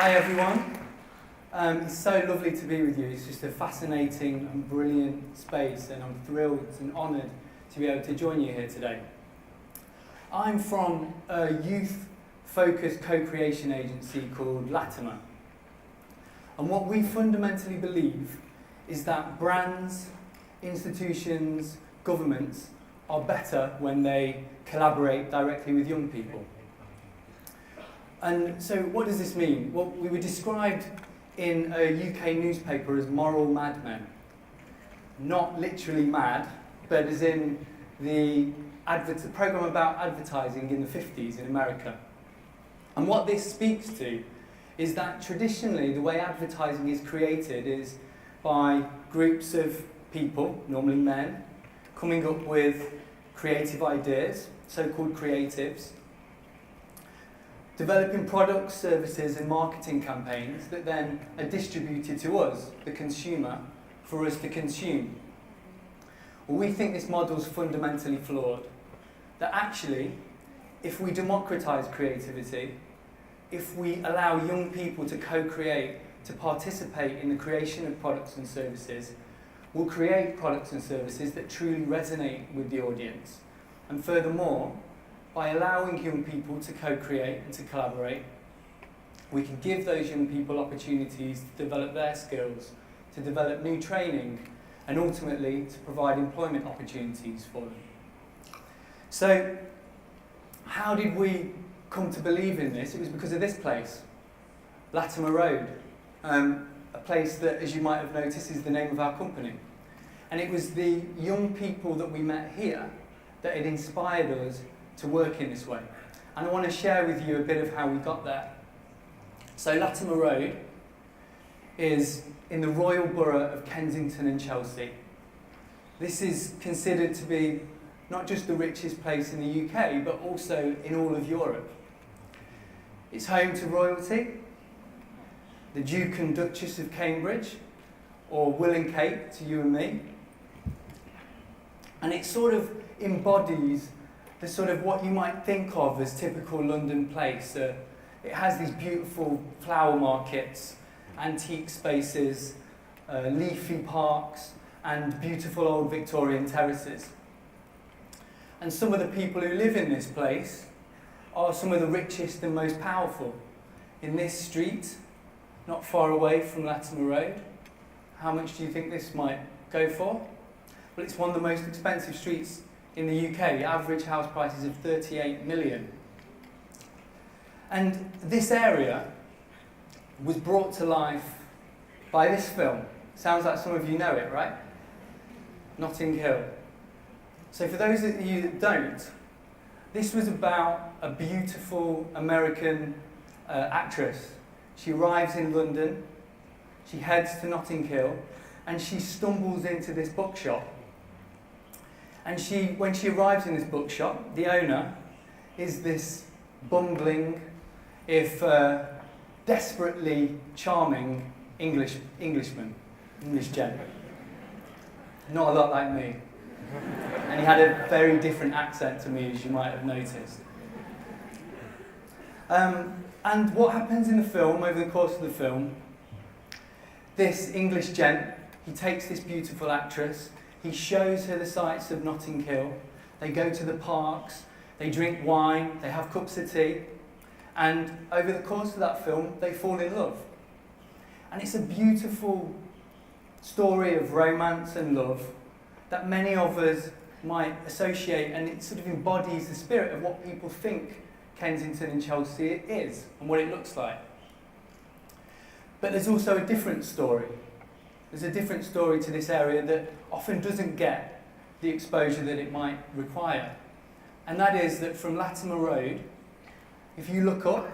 Hi everyone. It's so lovely to be with you. It's just a fascinating and brilliant space, and I'm thrilled and honoured to be able to join you here today. I'm from a youth-focused co-creation agency called Latimer. And what we fundamentally believe is that brands, institutions, governments are better when they collaborate directly with young people. And so what does this mean? Well, we were described in a UK newspaper as moral madmen. Not literally mad, but as in the program about advertising in the 50s in America. And what this speaks to is that traditionally the way advertising is created is by groups of people, normally men, coming up with creative ideas, so-called creatives, developing products, services and marketing campaigns that then are distributed to us, the consumer, for us to consume. Well, we think this model is fundamentally flawed. That actually, if we democratise creativity, if we allow young people to co-create, to participate in the creation of products and services, we'll create products and services that truly resonate with the audience. And furthermore, by allowing young people to co-create and to collaborate, we can give those young people opportunities to develop their skills, to develop new training, and ultimately to provide employment opportunities for them. So, how did we come to believe in this? It was because of this place, Latimer Road, a place that, as you might have noticed, is the name of our company. And it was the young people that we met here that had inspired us to work in this way. And I want to share with you a bit of how we got there. So Latimer Road is in the Royal Borough of Kensington and Chelsea. This is considered to be not just the richest place in the UK, but also in all of Europe. It's home to royalty, the Duke and Duchess of Cambridge, or Will and Kate to you and me. And it sort of embodies the sort of what you might think of as typical London place. It has these beautiful flower markets, antique spaces, leafy parks, and beautiful old Victorian terraces. And some of the people who live in this place are some of the richest and most powerful. In this street, not far away from Latimer Road, how much do you think this might go for? Well, it's one of the most expensive streets in the UK, average house prices of 38 million. And this area was brought to life by this film. Sounds like some of you know it, right? Notting Hill. So for those of you that don't, this was about a beautiful American actress. She arrives in London, she heads to Notting Hill, and she stumbles into this bookshop. And when she arrives in this bookshop, the owner is this bumbling, if desperately charming English gent. Not a lot like me. And he had a very different accent to me, as you might have noticed. And what happens in the film, over the course of the film, this English gent, he takes this beautiful actress, he shows her the sights of Notting Hill. They go to the parks, they drink wine, they have cups of tea, and over the course of that film, they fall in love. And it's a beautiful story of romance and love that many of us might associate, and it sort of embodies the spirit of what people think Kensington and Chelsea is and what it looks like. But there's also a different story. There's a different story to this area that often doesn't get the exposure that it might require. And that is that from Latimer Road, if you look up,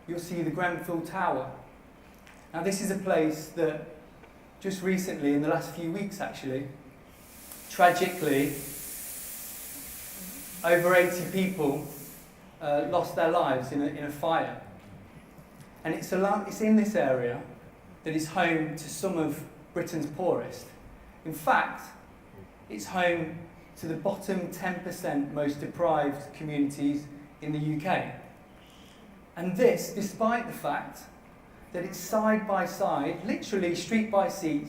you'll see the Grenfell Tower. Now this is a place that just recently, in the last few weeks actually, tragically, over 80 people lost their lives in a fire. And it's in this area that is home to some of Britain's poorest. In fact, it's home to the bottom 10% most deprived communities in the UK. And this, despite the fact that it's side by side, literally street by street,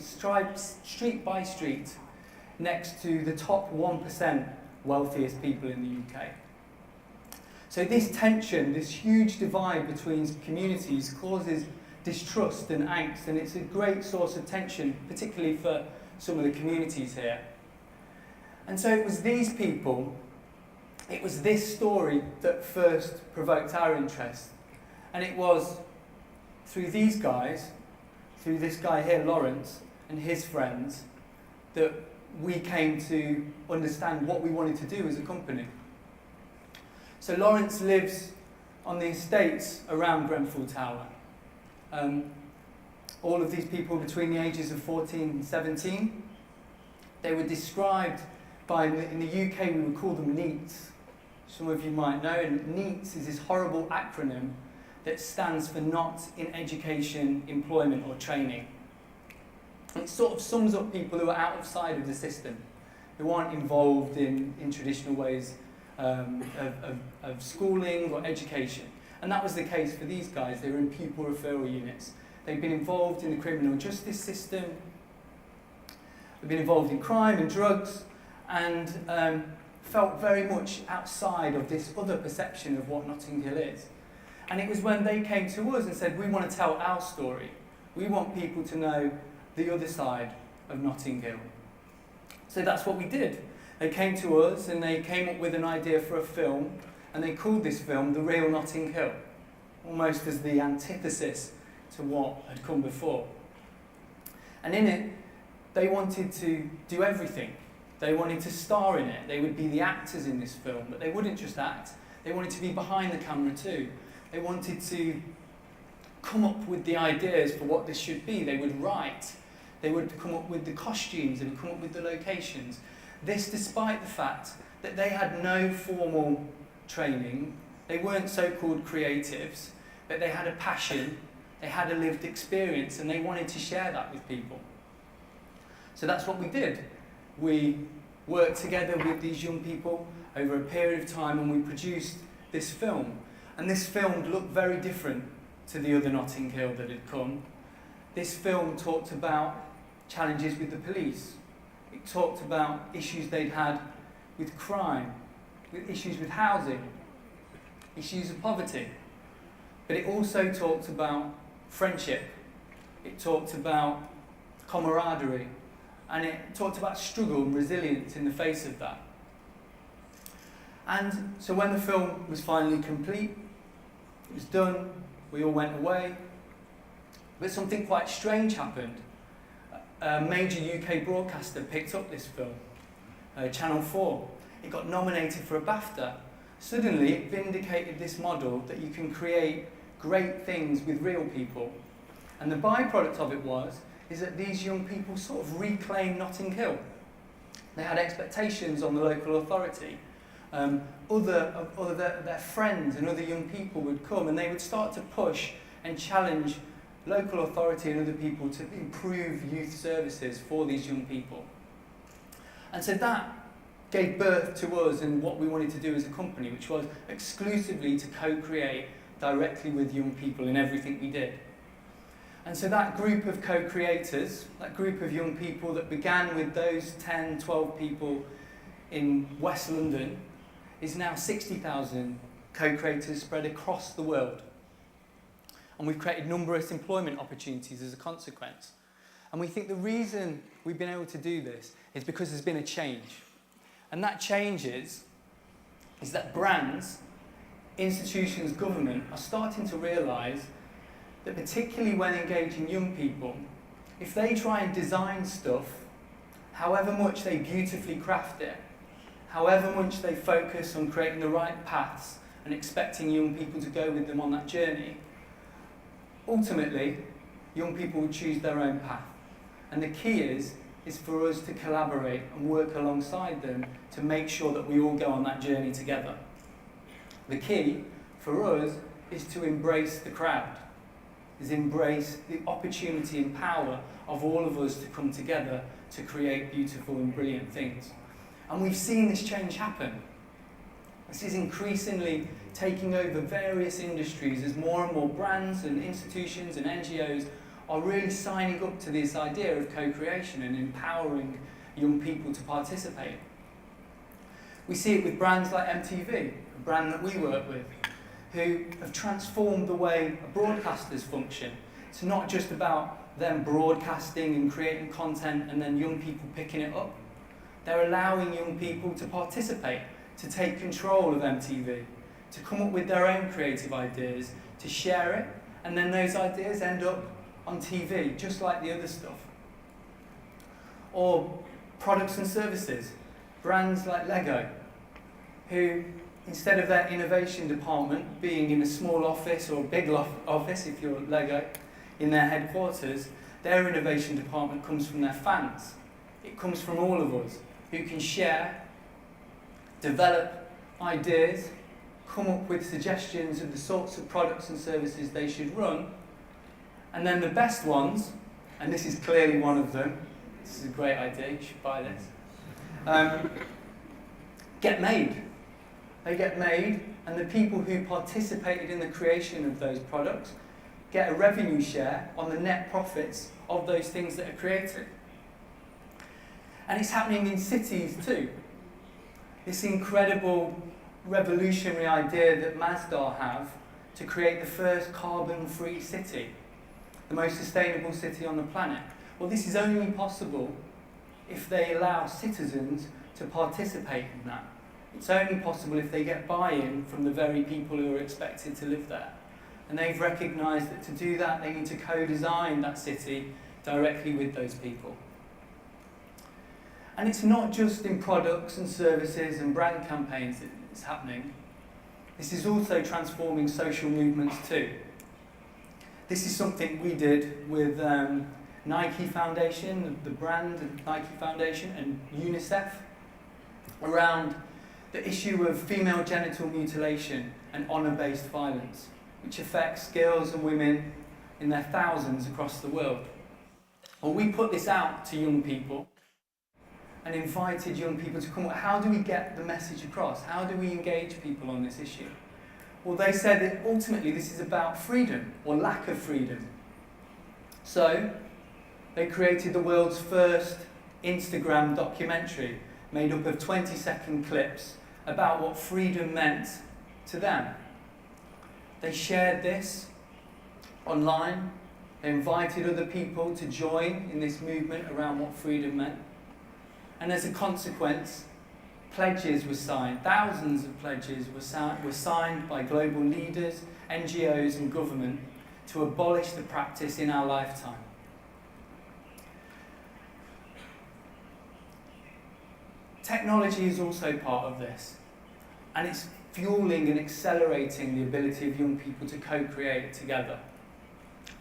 next to the top 1% wealthiest people in the UK. So this tension, this huge divide between communities causes distrust and angst, and it's a great source of tension, particularly for some of the communities here. And so it was these people, it was this story that first provoked our interest. And it was through these guys, through this guy here, Lawrence, and his friends, that we came to understand what we wanted to do as a company. So Lawrence lives on the estates around Grenfell Tower. All of these people between the ages of 14 and 17, they were described by, in the UK we would call them NEETs. Some of you might know, and NEETs is this horrible acronym that stands for Not in Education, Employment or Training. It sort of sums up people who are outside of the system, who aren't involved in traditional ways of schooling or education. And that was the case for these guys. They were in pupil referral units. They'd been involved in the criminal justice system. They'd been involved in crime and drugs, and felt very much outside of this other perception of what Notting Hill is. And it was when they came to us and said, we want to tell our story. We want people to know the other side of Notting Hill. So that's what we did. They came to us and they came up with an idea for a film, and they called this film The Real Notting Hill, almost as the antithesis to what had come before. And in it, they wanted to do everything. They wanted to star in it. They would be the actors in this film, but they wouldn't just act. They wanted to be behind the camera too. They wanted to come up with the ideas for what this should be. They would write. They would come up with the costumes. They would come up with the locations. This despite the fact that they had no formal training. They weren't so-called creatives, but they had a passion, they had a lived experience, and they wanted to share that with people. So that's what we did. We worked together with these young people over a period of time, and we produced this film. And this film looked very different to the other Notting Hill that had come. This film talked about challenges with the police. It talked about issues they'd had with crime, with issues with housing, issues of poverty. But it also talked about friendship. It talked about camaraderie. And it talked about struggle and resilience in the face of that. And so when the film was finally complete, it was done, we all went away. But something quite strange happened. A major UK broadcaster picked up this film, Channel 4. It got nominated for a BAFTA. Suddenly, it vindicated this model that you can create great things with real people. And the byproduct of it is that these young people sort of reclaimed Notting Hill. They had expectations on the local authority. Their friends and other young people would come, and they would start to push and challenge local authority and other people to improve youth services for these young people. And so that gave birth to us and what we wanted to do as a company, which was exclusively to co-create directly with young people in everything we did. And so that group of co-creators, that group of young people that began with those 10, 12 people in West London, is now 60,000 co-creators spread across the world. And we've created numerous employment opportunities as a consequence. And we think the reason we've been able to do this is because there's been a change. And that change is that brands, institutions, government are starting to realise that particularly when engaging young people, if they try and design stuff, however much they beautifully craft it, however much they focus on creating the right paths and expecting young people to go with them on that journey, ultimately, young people will choose their own path. And the key is for us to collaborate and work alongside them to make sure that we all go on that journey together. The key for us is to embrace the crowd, is embrace the opportunity and power of all of us to come together to create beautiful and brilliant things. And we've seen this change happen. This is increasingly taking over various industries as more and more brands and institutions and NGOs are really signing up to this idea of co-creation and empowering young people to participate. We see it with brands like MTV, a brand that we work with, who have transformed the way broadcasters function. It's not just about them broadcasting and creating content and then young people picking it up. They're allowing young people to participate, to take control of MTV, to come up with their own creative ideas, to share it, and then those ideas end up on TV, just like the other stuff. Or products and services, brands like Lego, who, instead of their innovation department being in a small office or a big office, if you're Lego, in their headquarters, their innovation department comes from their fans. It comes from all of us who can share, develop ideas, come up with suggestions of the sorts of products and services they should run, and then the best ones, and this is clearly one of them, this is a great idea, you should buy this, get made. They get made, and the people who participated in the creation of those products get a revenue share on the net profits of those things that are created. And it's happening in cities too. This incredible revolutionary idea that Masdar have to create the first carbon-free city, the most sustainable city on the planet. Well, this is only possible if they allow citizens to participate in that. It's only possible if they get buy-in from the very people who are expected to live there. And they've recognised that to do that, they need to co-design that city directly with those people. And it's not just in products and services and brand campaigns that it's happening. This is also transforming social movements too. This is something we did with Nike Foundation, the brand Nike Foundation, and UNICEF, around the issue of female genital mutilation and honour-based violence, which affects girls and women in their thousands across the world. Well, we put this out to young people and invited young people to come. How do we get the message across? How do we engage people on this issue? Well, they said that ultimately this is about freedom, or lack of freedom. So, they created the world's first Instagram documentary made up of 20-second clips about what freedom meant to them. They shared this online. They invited other people to join in this movement around what freedom meant. And as a consequence, pledges were signed. Thousands of pledges were signed by global leaders, NGOs and government to abolish the practice in our lifetime. Technology is also part of this, and it's fueling and accelerating the ability of young people to co-create together.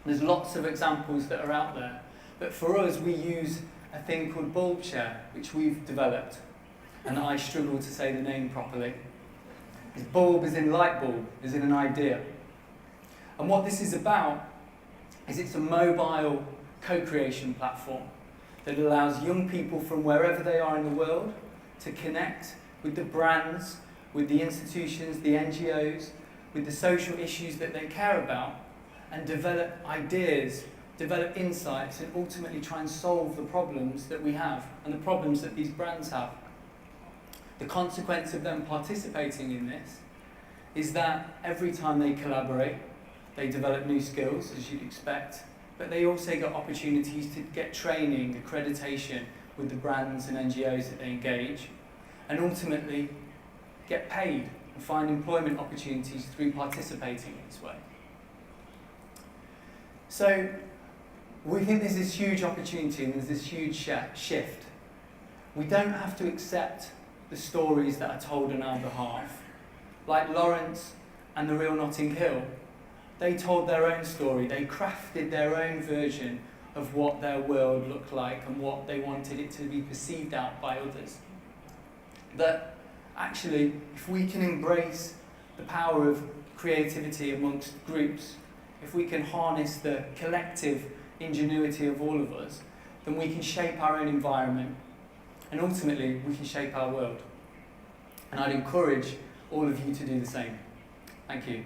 There's lots of examples that are out there, but for us we use a thing called Bulb Share, which we've developed, and I struggle to say the name properly. Bulb is in light bulb, is in an idea. And what this is about is it's a mobile co-creation platform that allows young people from wherever they are in the world to connect with the brands, with the institutions, the NGOs, with the social issues that they care about, and develop ideas, develop insights, and ultimately try and solve the problems that we have and the problems that these brands have. The consequence of them participating in this is that every time they collaborate, they develop new skills, as you'd expect, but they also get opportunities to get training, accreditation with the brands and NGOs that they engage, and ultimately get paid and find employment opportunities through participating in this way. So we think there's this huge opportunity and there's this huge shift. We don't have to accept the stories that are told on our behalf. Like Lawrence and The Real Notting Hill, they told their own story. They crafted their own version of what their world looked like and what they wanted it to be perceived out by others. That actually, if we can embrace the power of creativity amongst groups, if we can harness the collective ingenuity of all of us, then we can shape our own environment, and ultimately we can shape our world. And I'd encourage all of you to do the same. Thank you.